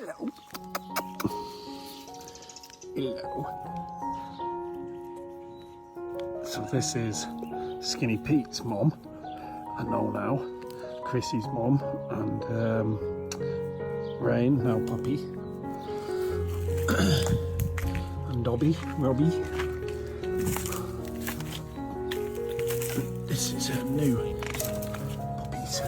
Hello. Hello. So this is Skinny Pete's mum, I know now, Chrissy's mum, and Rain, now Puppy, and Robbie. This is her new puppies.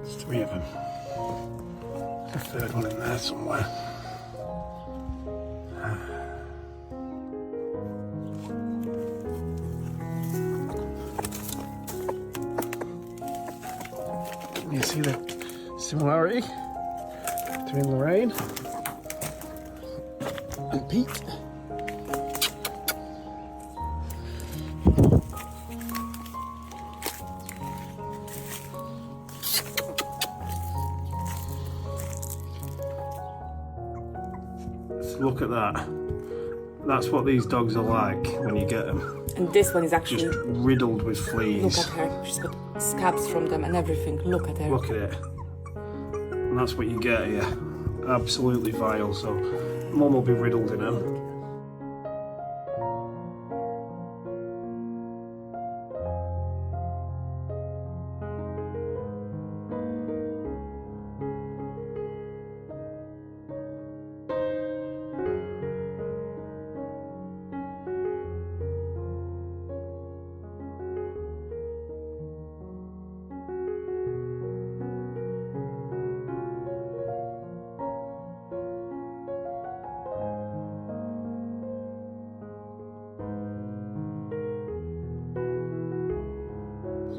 There's 3 of them. There's a 3rd one in there somewhere. Can you see the similarity between Lorraine and Pete? Look at that. That's what these dogs are like when you get them. And this one is actually just riddled with fleas. Look at her. She's got scabs from them and everything. Look at her. Look at it. And that's what you get here. Absolutely vile. So Mum will be riddled in them.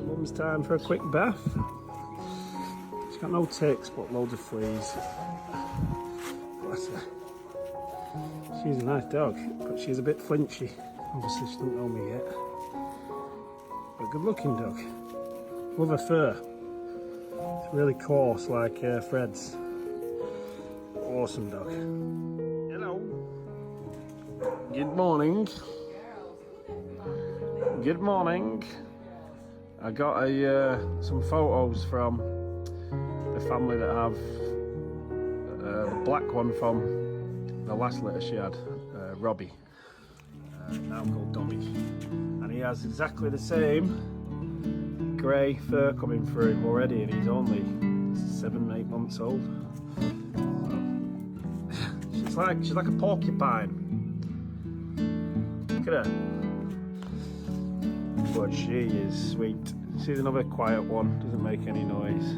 Mum's time for a quick bath. She's got no ticks but loads of fleas. Bless her. She's a nice dog, but she's a bit flinchy. Obviously she doesn't know me yet. But a good looking dog. Love her fur. It's really coarse like Fred's. Awesome dog. Hello. Good morning. Good morning. I got some photos from the family that have the black one from the last litter she had, Robbie, now called Dobby, and he has exactly the same grey fur coming through him already, and he's only 7-8 months old. So she's like a porcupine. Look at her. But she is sweet. She's another quiet one, doesn't make any noise.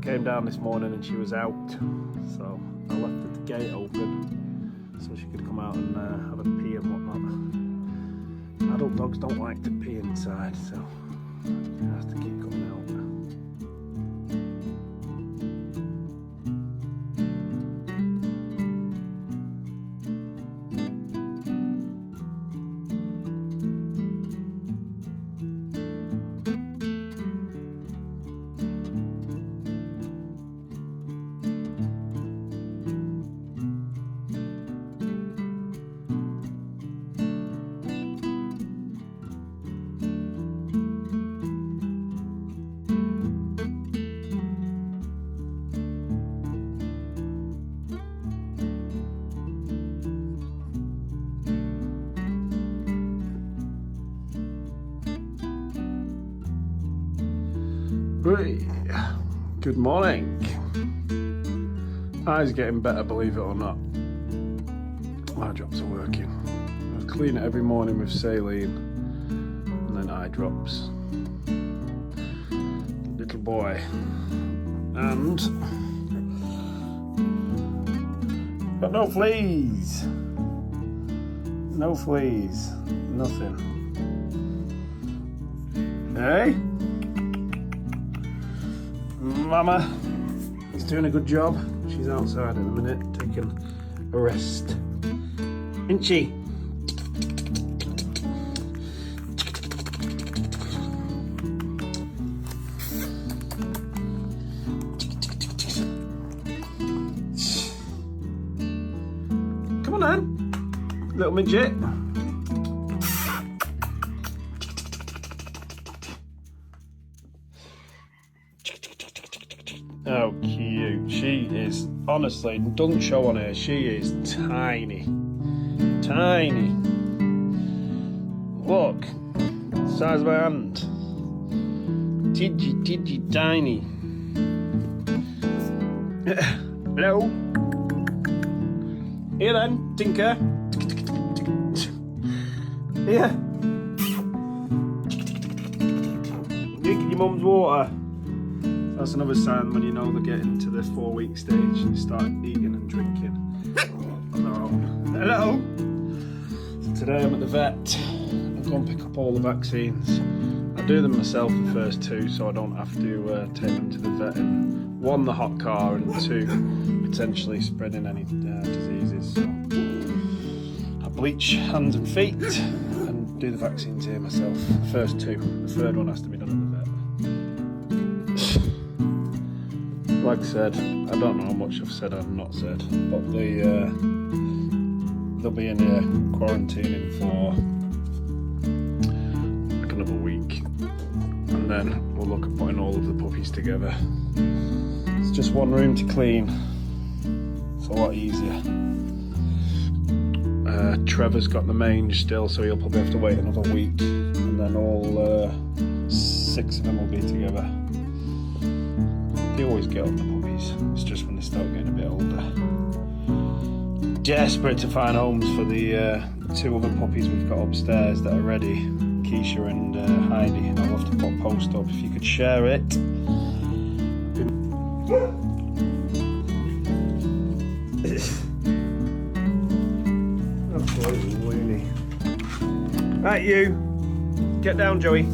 Came down this morning and she was out, so I left the gate open so she could come out and have a pee and whatnot. Adult dogs don't like to pee inside, so she has to keep coming out. Good morning. Eyes getting better, believe it or not. Eye drops are working. I clean it every morning with saline and then eye drops. Little boy. And but no fleas. No fleas. Nothing. Hey? Mama is doing a good job. She's outside in a minute taking a rest. Isn't she? Little midget. Oh, cute. She is, honestly, doesn't show on her. She is tiny. Tiny. Look. Size of my hand. Tidgy, tiny. Hello. Here then, Tinker. Here. Drinking your mum's water. That's another sign when you know they're getting to the 4-week stage. You start eating and drinking on their own. Hello. So today I'm at the vet. I'll go and pick up all the vaccines. I do them myself the first 2, so I don't have to take them to the vet in 1, the hot car, and 2, potentially spreading any diseases. So I bleach hands and feet and do the vaccines here myself. The first 2. The third one has to be done at the vet. Like I said, I don't know how much I've said and not said, but they'll be in here quarantining for like another week, and then we'll look at putting all of the puppies together. It's just one room to clean. It's a lot easier. Trevor's got the mange still, so he'll probably have to wait another week, and then all 6 of them will be together. They always get on the puppies. It's just when they start getting a bit older. Desperate to find homes for the 2 other puppies we've got upstairs that are ready, Keisha and Heidi. I'll have to put a post up if you could share it. Absolutely loony. Right, you. Get down, Joey.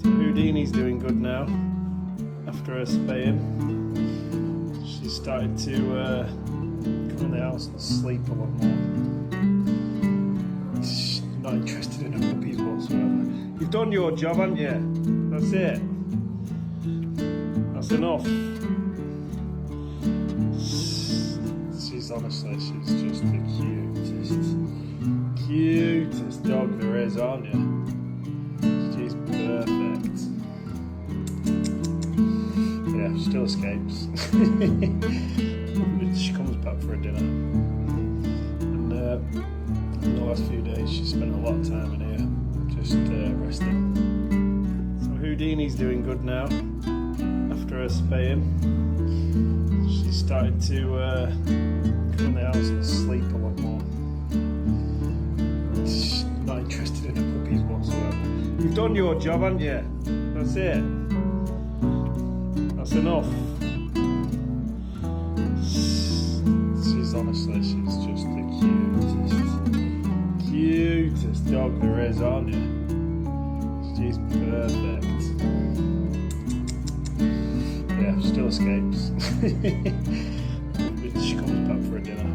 Houdini's doing good now after her spaying. She's started to come in the house and sleep a lot more. She's not interested in her puppies whatsoever. You've done your job, haven't you? That's it. That's enough. She's honestly, she's just the cutest dog there is, aren't you? She's perfect. Yeah, she still escapes. She comes back for a dinner. And in the last few days, she spent a lot of time in here, just resting. So Houdini's doing good now after her spaying. She started to come in the house and sleep a lot more. She's not interested in her puppies whatsoever. You've done your job, haven't you? That's it. That's enough. She's honestly, she's just the cutest dog there is, aren't you? She's perfect. Yeah, she still escapes. She comes back for a dinner.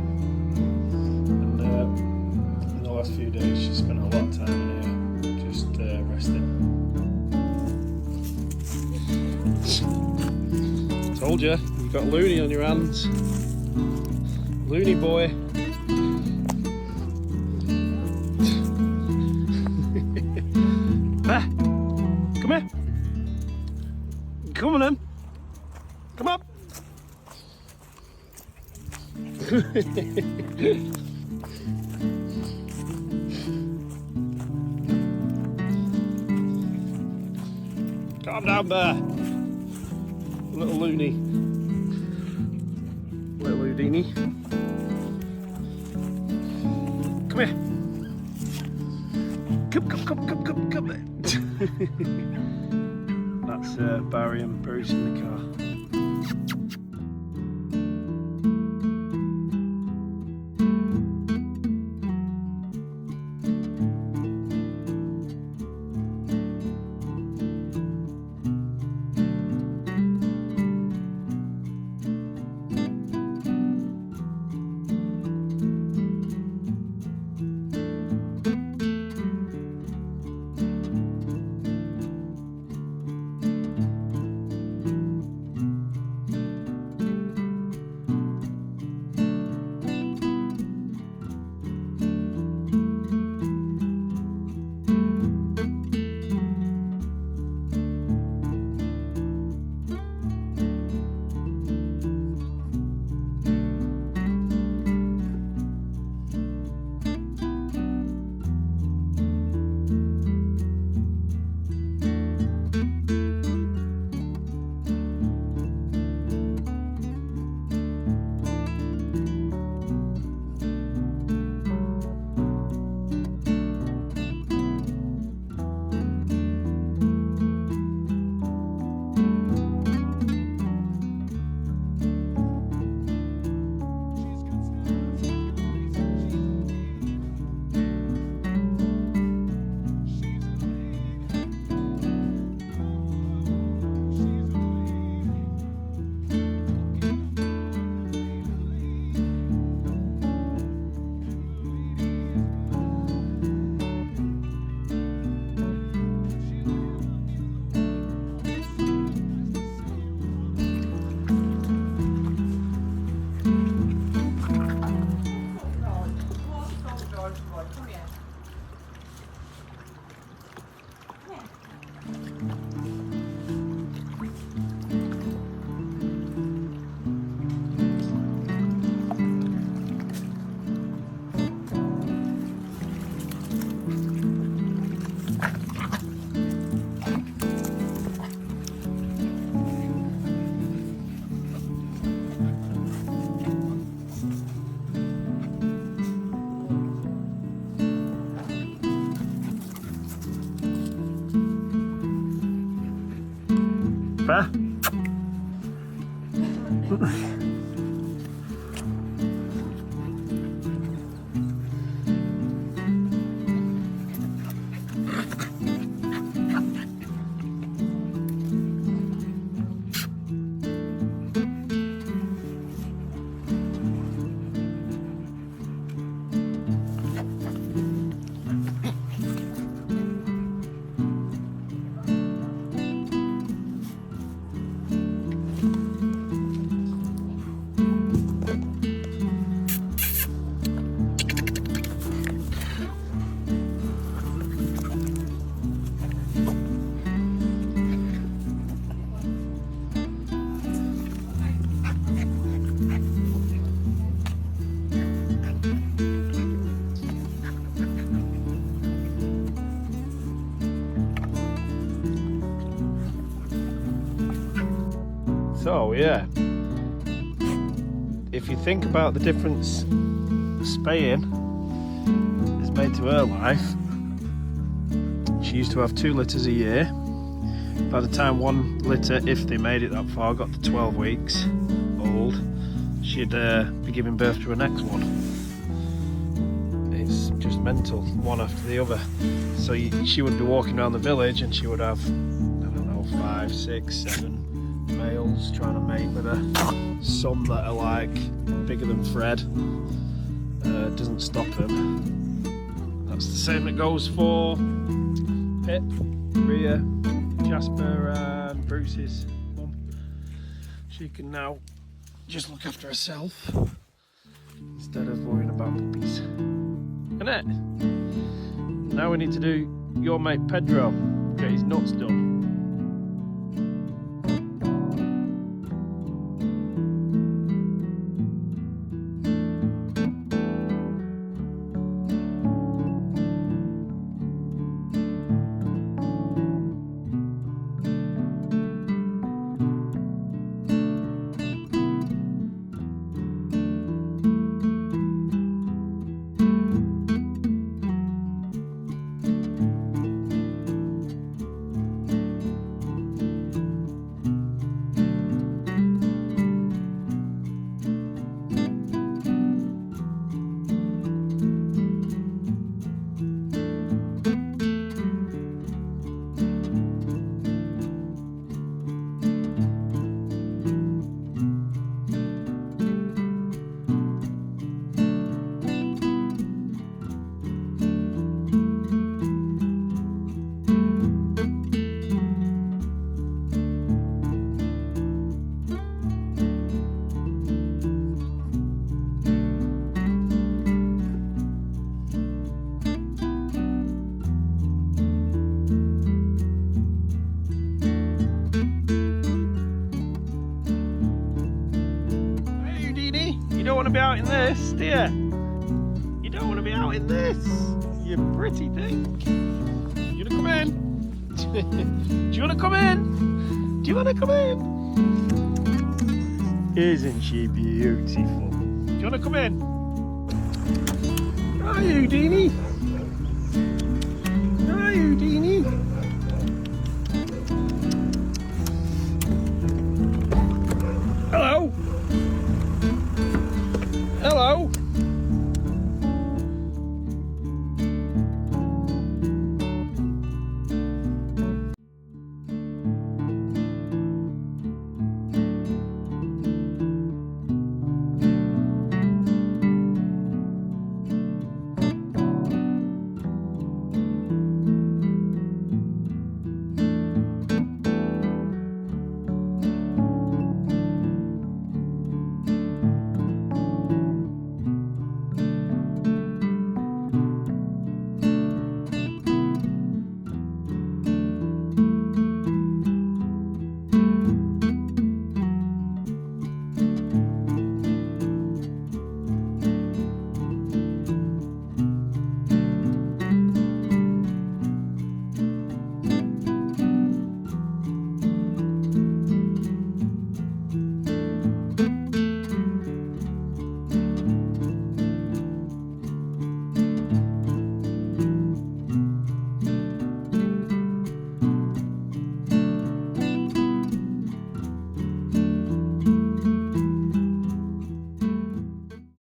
And in the last few days, she spent a lot of time in here, just resting. Told you, you've got Looney on your hands. Looney boy. Ah, come here. Come on then. Come up. Calm down there. Little loony. Little Houdini. Come here. Come. That's Barry and Bruce in the car. Fair? So yeah, if you think about the difference spaying has made to her life, she used to have 2 litters a year. By the time 1 litter, if they made it that far, got to 12 weeks old, she'd be giving birth to her next one. It's just mental, one after the other. So she would be walking around the village and she would have, I don't know, 5, 6, 7 males trying to mate with her. Some that are like bigger than Fred. Doesn't stop him. That's the same that goes for Pip, Rhea, Jasper and Bruce's mum. She can now just look after herself instead of worrying about puppies. Innit? Now we need to do your mate Pedro, get his nuts done. to be out in this, do you? You don't want to be out in this, you pretty thing. Do you want to come in? Do you want to come in? Do you want to come in? Isn't she beautiful? Do you want to come in? Hi, Houdini. Hi, Houdini.